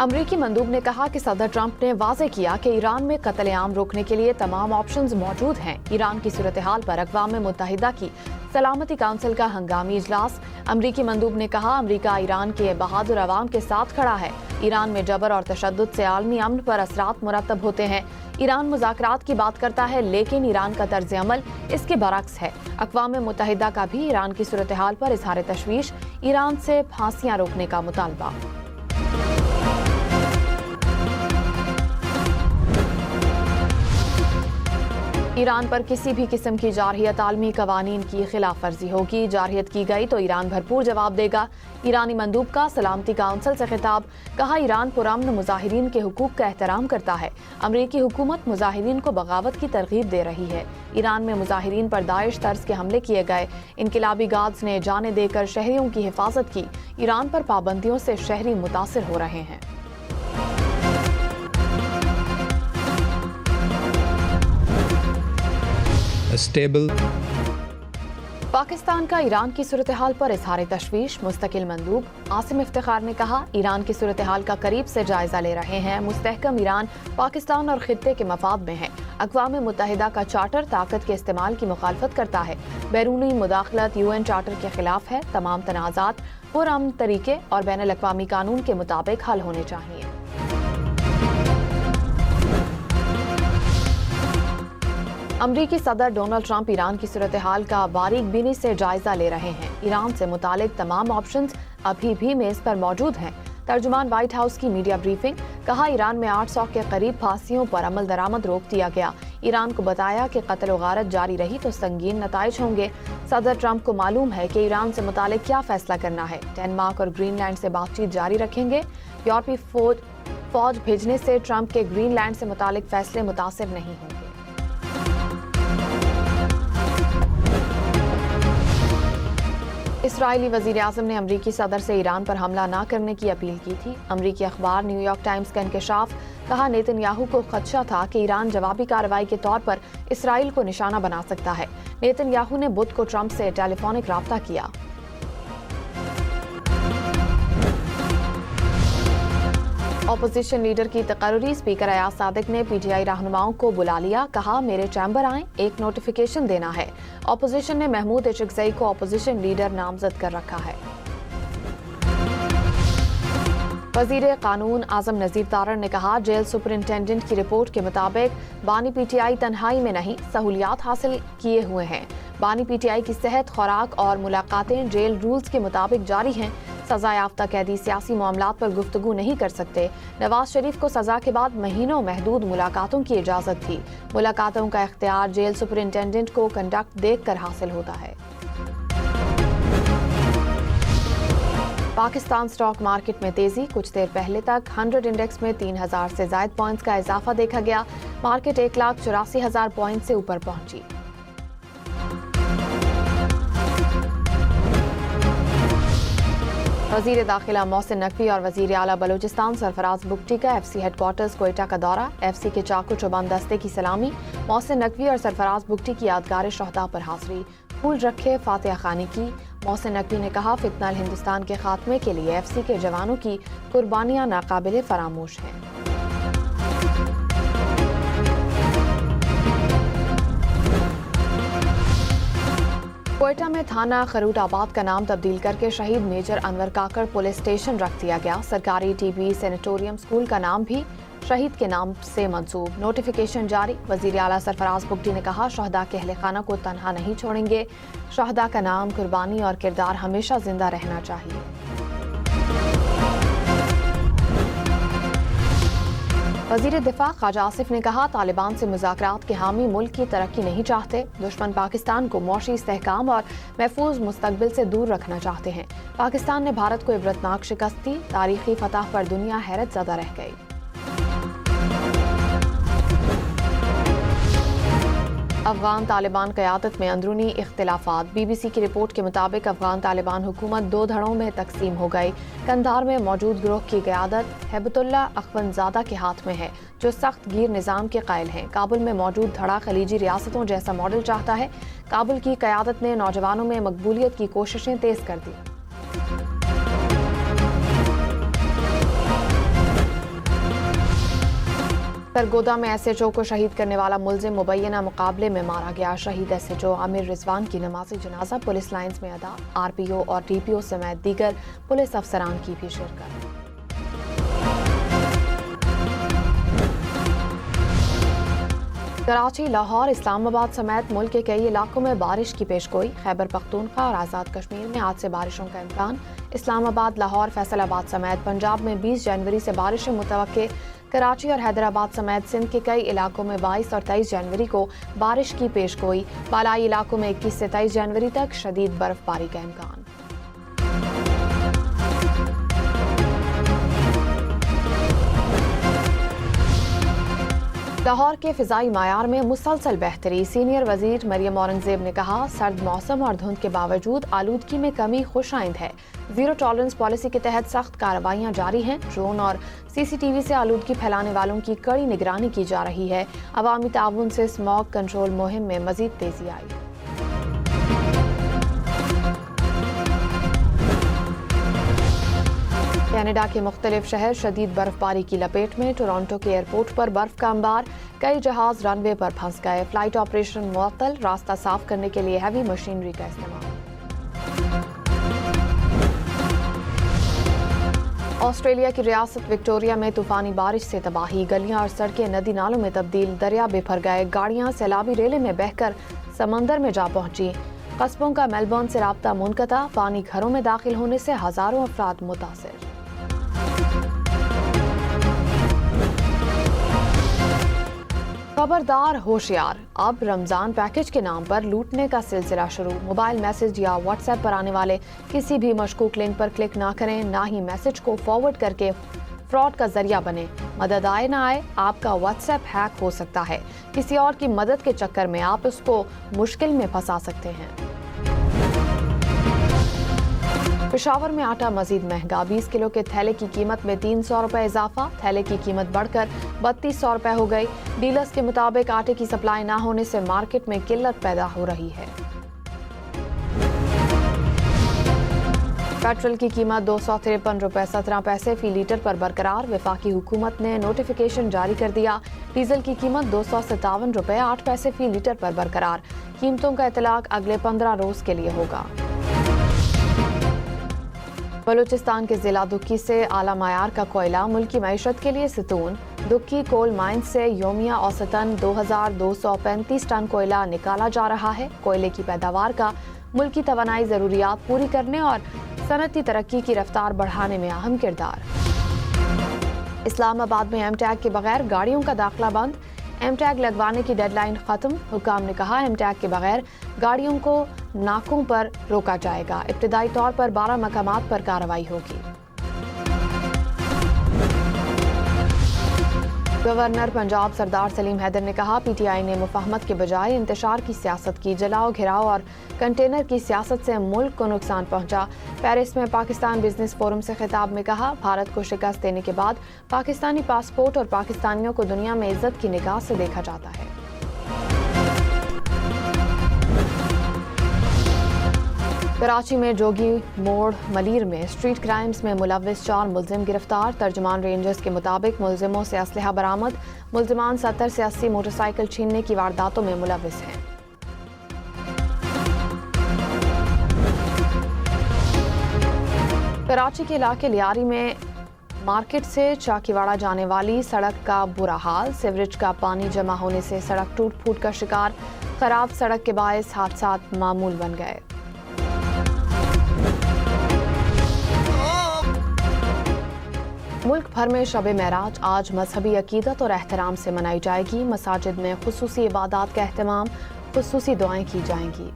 امریکی مندوب نے کہا کہ صدر ٹرمپ نے واضح کیا کہ ایران میں قتل عام روکنے کے لیے تمام آپشنز موجود ہیں۔ ایران کی صورتحال پر اقوام متحدہ کی سلامتی کونسل کا ہنگامی اجلاس۔ امریکی مندوب نے کہا امریکہ ایران کے بہادر عوام کے ساتھ کھڑا ہے۔ ایران میں جبر اور تشدد سے عالمی امن پر اثرات مرتب ہوتے ہیں۔ ایران مذاکرات کی بات کرتا ہے لیکن ایران کا طرز عمل اس کے برعکس ہے۔ اقوام متحدہ کا بھی ایران کی صورتحال پر اظہار تشویش، ایران سے پھانسیاں روکنے کا مطالبہ۔ ایران پر کسی بھی قسم کی جارحیت عالمی قوانین کی خلاف ورزی ہوگی۔ جارحیت کی گئی تو ایران بھرپور جواب دے گا۔ ایرانی مندوب کا سلامتی کونسل سے خطاب، کہا ایران پرامن مظاہرین کے حقوق کا احترام کرتا ہے۔ امریکی حکومت مظاہرین کو بغاوت کی ترغیب دے رہی ہے۔ ایران میں مظاہرین پر داعش طرز کے حملے کیے گئے۔ انقلابی گارڈز نے جانیں دے کر شہریوں کی حفاظت کی۔ ایران پر پابندیوں سے شہری متاثر ہو رہے ہیں۔ پاکستان کا ایران کی صورتحال پر اظہار تشویش، مستقل مندوب عاصم افتخار نے کہا ایران کی صورتحال کا قریب سے جائزہ لے رہے ہیں۔ مستحکم ایران پاکستان اور خطے کے مفاد میں ہے۔ اقوام متحدہ کا چارٹر طاقت کے استعمال کی مخالفت کرتا ہے۔ بیرونی مداخلت UN چارٹر کے خلاف ہے۔ تمام تنازعات پرامن طریقے اور بین الاقوامی قانون کے مطابق حل ہونے چاہیے۔ امریکی صدر ڈونلڈ ٹرمپ ایران کی صورتحال کا باریک بینی سے جائزہ لے رہے ہیں۔ ایران سے متعلق تمام آپشنز ابھی بھی میز پر موجود ہیں۔ ترجمان وائٹ ہاؤس کی میڈیا بریفنگ، کہا ایران میں 800 کے قریب پھانسیوں پر عمل درآمد روک دیا گیا۔ ایران کو بتایا کہ قتل و غارت جاری رہی تو سنگین نتائج ہوں گے۔ صدر ٹرمپ کو معلوم ہے کہ ایران سے متعلق کیا فیصلہ کرنا ہے۔ ڈنمارک اور گرین لینڈ سے بات چیت جاری رکھیں گے۔ یورپی فوج بھیجنے سے ٹرمپ کے گرین لینڈ سے متعلق فیصلے متاثر نہیں ہوں گے۔ اسرائیلی وزیر اعظم نے امریکی صدر سے ایران پر حملہ نہ کرنے کی اپیل کی تھی۔ امریکی اخبار نیو یارک ٹائمز کا انکشاف، کہا نیتن یاہو کو خدشہ تھا کہ ایران جوابی کارروائی کے طور پر اسرائیل کو نشانہ بنا سکتا ہے۔ نیتن یاہو نے بدھ کو ٹرمپ سے ٹیلی فونک رابطہ کیا۔ اپوزیشن لیڈر کی تقرری، اسپیکر ایاز صادق نے PTI رہنماؤں کو بلا لیا، کہا میرے چیمبر آئیں، ایک نوٹیفیکیشن دینا ہے۔ اپوزیشن نے محمود اشرقزئی کو اپوزیشن لیڈر نامزد کر رکھا ہے۔ وزیر قانون اعظم نذیر تارڑ نے کہا جیل سپرنٹینڈنٹ کی رپورٹ کے مطابق بانی PTI تنہائی میں نہیں، سہولیات حاصل کیے ہوئے ہیں۔ بانی PTI کی صحت، خوراک اور ملاقاتیں جیل رولز کے مطابق جاری ہیں۔ سزا یافتہ قیدی سیاسی معاملات پر گفتگو نہیں کر سکتے۔ نواز شریف کو سزا کے بعد مہینوں محدود ملاقاتوں کی اجازت تھی۔ ملاقاتوں کا اختیار جیل سپرنٹینڈنٹ کو کنڈکٹ دیکھ کر حاصل ہوتا ہے۔ پاکستان سٹاک مارکیٹ میں تیزی، کچھ دیر پہلے تک 100 انڈیکس میں 3000 سے زائد پوائنٹس کا اضافہ دیکھا گیا۔ مارکیٹ 1,84,000 پوائنٹ سے اوپر پہنچی۔ وزیر داخلہ محسن نقوی اور وزیر اعلیٰ بلوچستان سرفراز بگٹی کا FC ہیڈ کوارٹرز کوئٹہ کا دورہ، FC کے چاقو چوبند دستے کی سلامی، محسن نقوی اور سرفراز بگٹی کی یادگار شہداء پر حاضری، پھول رکھے، فاتحہ خوانی کی۔ محسن نقوی نے کہا فتنہ ہندوستان کے خاتمے کے لیے FC کے جوانوں کی قربانیاں ناقابل فراموش ہیں۔ کوئٹہ میں تھانہ خروٹ آباد کا نام تبدیل کر کے شہید میجر انور کاکڑ پولیس اسٹیشن رکھ دیا گیا۔ سرکاری TB سینیٹوریم اسکول کا نام بھی شہید کے نام سے منسوب، نوٹیفیکیشن جاری۔ وزیر اعلیٰ سرفراز بگٹی نے کہا شہداء کے اہل خانہ کو تنہا نہیں چھوڑیں گے، شہداء کا نام، قربانی اور کردار ہمیشہ زندہ رہنا چاہیے۔ وزیر دفاع خواجہ آصف نے کہا طالبان سے مذاکرات کے حامی ملک کی ترقی نہیں چاہتے، دشمن پاکستان کو معاشی استحکام اور محفوظ مستقبل سے دور رکھنا چاہتے ہیں۔ پاکستان نے بھارت کو عبرتناک شکست دی، تاریخی فتح پر دنیا حیرت زدہ رہ گئی۔ افغان طالبان قیادت میں اندرونی اختلافات، BBC کی رپورٹ کے مطابق افغان طالبان حکومت 2 دھڑوں میں تقسیم ہو گئی۔ قندھار میں موجود گروہ کی قیادت ہیبت اللہ اخونزادہ کے ہاتھ میں ہے، جو سخت گیر نظام کے قائل ہیں۔ کابل میں موجود دھڑا خلیجی ریاستوں جیسا ماڈل چاہتا ہے۔ کابل کی قیادت نے نوجوانوں میں مقبولیت کی کوششیں تیز کر دی۔ सरगोदा में SHO को शहीद करने वाला मुलजिम मुबैना मुकाबले में मारा गया। शहीद SHO आमिर रिजवान की नमाज़ी जनाजा पुलिस लाइन्स में अदा। RPO और DPO समेत दीगर पुलिस अफसरान की भी शिरकत। कराची, लाहौर, इस्लामाबाद समेत मुल्क के कई इलाकों में बारिश की पेशगोई। खैबर पख्तूनख्वा और आज़ाद कश्मीर में आज से बारिशों का इम्कान। इस्लामाबाद, लाहौर, फैसलाबाद समेत पंजाब में 20 जनवरी से बारिशें मुतवक्के। कराची और हैदराबाद समेत सिंध के कई इलाकों में 22 और 23 जनवरी को बारिश की पेशगोई। बालाई इलाकों में 21 से 23 जनवरी तक शदीद बर्फबारी का इम्कान। लाहौर के फिजाई मायार में मुसलसल बेहतरी। सीनियर वजीर मरियम औरंगजेब ने कहा, सर्द मौसम और धुंध के बावजूद आलूदगी में कमी खुशाइंद है। जीरो टॉलरेंस पॉलिसी के तहत सख्त कार्रवाइयां जारी हैं। ड्रोन और CCTV से आलूदगी फैलाने वालों की कड़ी निगरानी की जा रही है। अवामी ताउन से स्मॉग कंट्रोल मुहिम में मजीद तेजी आई। कनाडा के मुख्तलिफ शहर शदीद बर्फबारी की लपेट में। टोरंटो के एयरपोर्ट पर बर्फ का अंबार। कई जहाज रनवे पर फंस गए। फ्लाइट ऑपरेशन मुअत्तल। रास्ता साफ करने के लिए हैवी मशीनरी का इस्तेमाल। ऑस्ट्रेलिया की रियासत विक्टोरिया में तूफानी बारिश से तबाही। गलियां और सड़कें नदी नालों में तब्दील। दरिया बेभर गए। गाड़ियां सैलाबी रेले में बहकर समंदर में जा पहुंची। कस्बों का मेलबर्न से राब्ता मुनक़ता। पानी घरों में दाखिल होने से हजारों अफराद मुतासिर। खबरदार, होशियार, अब रमजान पैकेज के नाम पर लूटने का सिलसिला शुरू। मोबाइल मैसेज या व्हाट्सएप पर आने वाले किसी भी मशकूक लिंक पर क्लिक ना करें। ना ही मैसेज को फॉरवर्ड करके फ्रॉड का जरिया बने। मदद आए ना आए, आपका व्हाट्सएप हैक हो सकता है। किसी और की मदद के चक्कर में आप उसको मुश्किल में फंसा सकते हैं। पेशावर में आटा मजीद महंगा। 20 किलो के थैले की कीमत में 300 रुपए इजाफा। थैले की कीमत बढ़कर 3200 रुपए हो गई। डीलर्स के मुताबिक आटे की सप्लाई ना होने से मार्केट में किल्लत पैदा हो रही है। पेट्रोल की कीमत 253 रुपए 17 पैसे फी लीटर पर बरकरार। वफाकी हुकूमत ने नोटिफिकेशन जारी कर दिया। डीजल की कीमत 257 रुपए 8 पैसे फी लीटर पर बरकरार। कीमतों का इतलाक अगले 15 रोज के लिए होगा। बलूचिस्तान के जिला दुक्की से आला मायार का कोयला मुल्की मईशत के लिए सतून। दुक्की कोल माइन से योमिया औसतन 2235 टन कोयला निकाला जा रहा है। कोयले की पैदावार का मुल्की तवानाई ज़रूरियात पूरी करने और सनती तरक्की की रफ्तार बढ़ाने में अहम किरदार। इस्लामाबाद में एमटैग के बगैर गाड़ियों का दाखिला बंद। एमटैग लगवाने की डेडलाइन खत्म। हुकाम ने कहा, एमटैग के बगैर गाड़ियों को नाकों पर रोका जाएगा। इब्तिदाई तौर पर 12 मकामात पर कार्रवाई होगी। गवर्नर पंजाब सरदार सलीम हैदर ने कहा, PTI ने मुफाहमत के बजाय इंतशार की सियासत की। जलाओ, घिराव और कंटेनर की सियासत से मुल्क को नुकसान पहुंचा। पेरिस में पाकिस्तान बिजनेस फोरम से खिताब में कहा, भारत को शिकस्त देने के बाद पाकिस्तानी पासपोर्ट और पाकिस्तानियों को दुनिया में इज्जत की निगाह से देखा जाता है। कराची में जोगी मोड़ मलीर में स्ट्रीट क्राइम्स में मुलव्विस 4 मुलजिम गिरफ्तार। तर्जुमान रेंजर्स के मुताबिक मुलजिमों से असलहा बरामद। मुलजिमान 70 से 80 मोटरसाइकिल छीनने की वारदातों में मुलव्विस हैं। कराची के इलाके लियारी में मार्केट से चाकीवाड़ा जाने वाली सड़क का बुरा हाल। सीवरेज का पानी जमा होने से सड़क टूट फूट का शिकार। खराब सड़क के बायस हादसात मामूल बन गए। मुल्क भर में शब महराज आज मजहबी अकीदत और एहतराम से मनाई जाएगी। मसाजिद में खुसूसी इबादत का एहतमाम, खुसूसी दुआएं की जाएंगी।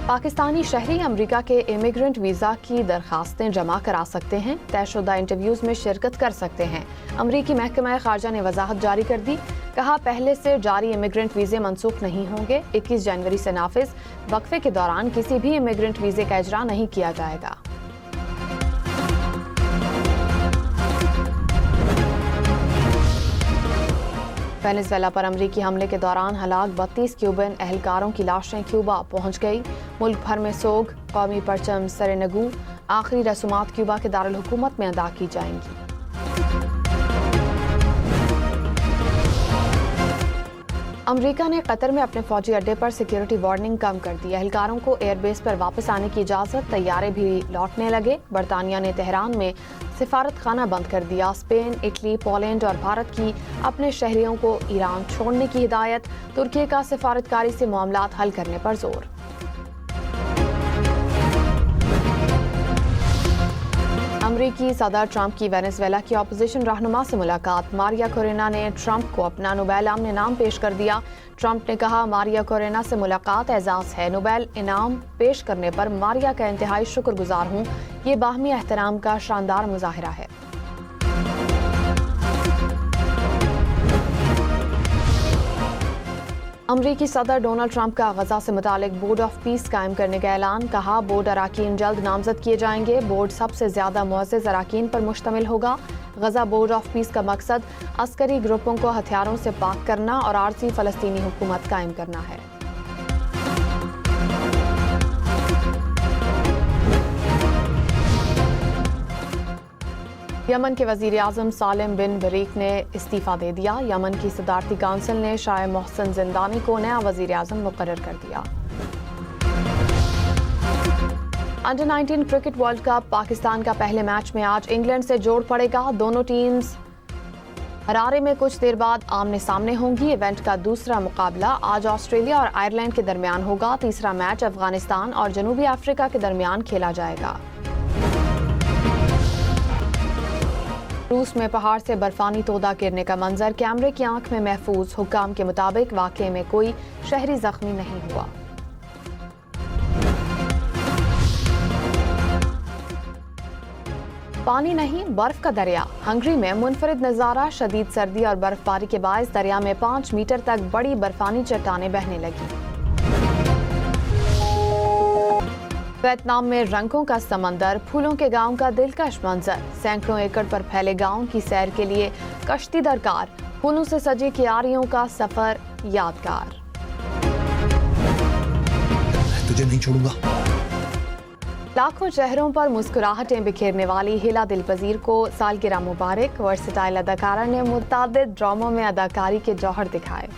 पाकिस्तानी शहरी अमेरिका के इमिग्रेंट वीज़ा की दरखास्तें जमा करा सकते हैं। तयशुदा इंटरव्यूज़ में शिरकत कर सकते हैं। अमरीकी महकमा खारजा ने वजाहत जारी कर दी। कहा, पहले से जारी इमिग्रेंट वीज़े मनसूख नहीं होंगे। 21 जनवरी से नाफिज वक्फे के दौरान किसी भी इमिग्रेंट वीज़े का इजरा नहीं किया जाएगा। वेनेजुएला पर अमरीकी हमले के दौरान हलाक 32 क्यूबन एहलकारों की लाशें क्यूबा पहुंच गई। मुल्क भर में सोग, कौमी परचम सरे नगू। आखिरी रसूमात क्यूबा के दारुल हुकूमत में अदा की जाएंगी। अमेरिका ने कतर में अपने फौजी अड्डे पर सिक्योरिटी वार्निंग कम कर दी। एहलकारों को एयरबेस पर वापस आने की इजाज़त, तैयारे भी लौटने लगे। बरतानिया ने तेहरान में सिफारत खाना बंद कर दिया। स्पेन, इटली, पोलैंड और भारत की अपने शहरियों को ईरान छोड़ने की हिदायत। तुर्की का सिफारतकारी से मामलात हल करने पर जोर। अमरीकी सदर ट्रंप की वेनेजुएला की अपोजिशन रहनुमा से मुलाकात। मारिया कोरेना ने ट्रंप को अपना नोबेल इनाम इनाम पेश कर दिया। ट्रंप ने कहा, मारिया कोरेना से मुलाकात एजाज़ है। नोबेल इनाम पेश करने पर मारिया का इंतहाई शुक्रगुजार हूँ। ये बाहमी एहतराम का शानदार मुजाहिरा है। अमरीकी सदर डोनाल्ड ट्रंप का गजा से मुतालिक बोर्ड ऑफ पीस कायम करने का ऐलान। कहा, बोर्ड अराकीन जल्द नामजद किए जाएंगे। बोर्ड सबसे ज्यादा मुअज़्ज़ज़ अराकीन पर मुश्तमिल होगा। गजा बोर्ड ऑफ पीस का मकसद अस्करी ग्रुपों को हथियारों से पाक करना और आरजी फलस्तीनी हुकूमत कायम करना है। यमन के वजीर आज़म सालिम बिन बरीक ने इस्तीफा दे दिया। यमन की सदारती काउंसिल ने शाह मोहसिन जिंदानी को नया वजीर आज़म मुकर्रर कर दिया। Under 19 cricket world cup Pakistan का पहले मैच में आज इंग्लैंड से जोड़ पड़ेगा। दोनों टीम्स हरारे में कुछ देर बाद आमने सामने होंगी। इवेंट का दूसरा मुकाबला आज ऑस्ट्रेलिया और आयरलैंड के दरमियान होगा। तीसरा मैच अफगानिस्तान और जनूबी अफ्रीका के दरमियान खेला जाएगा। रूस में पहाड़ से बर्फानी तोदा गिरने का मंजर कैमरे की आंख में महफूज। हुक्काम के मुताबिक वाकये में कोई शहरी जख्मी नहीं हुआ। पानी नहीं, बर्फ का दरिया। हंगरी में मुनफरिद नजारा। शदीद सर्दी और बर्फबारी के बायस दरिया में 5 मीटर तक बड़ी बर्फानी चट्टानें बहने लगी। वियतनाम में रंगों का समंदर, फूलों के गांव का दिलकश मंजर। सैकड़ों एकड़ पर फैले गांव की सैर के लिए कश्ती दरकार। फूलों से सजी कियारियों का सफर यादगार। तुझे नहीं छोड़ूंगा। लाखों चेहरों पर मुस्कुराहटें बिखेरने वाली हिला दिलपजीर को सालगिरह मुबारक। वर्सटाइल अदाकारा ने मुतअद्दिद ड्रामों में अदाकारी के जौहर दिखाए।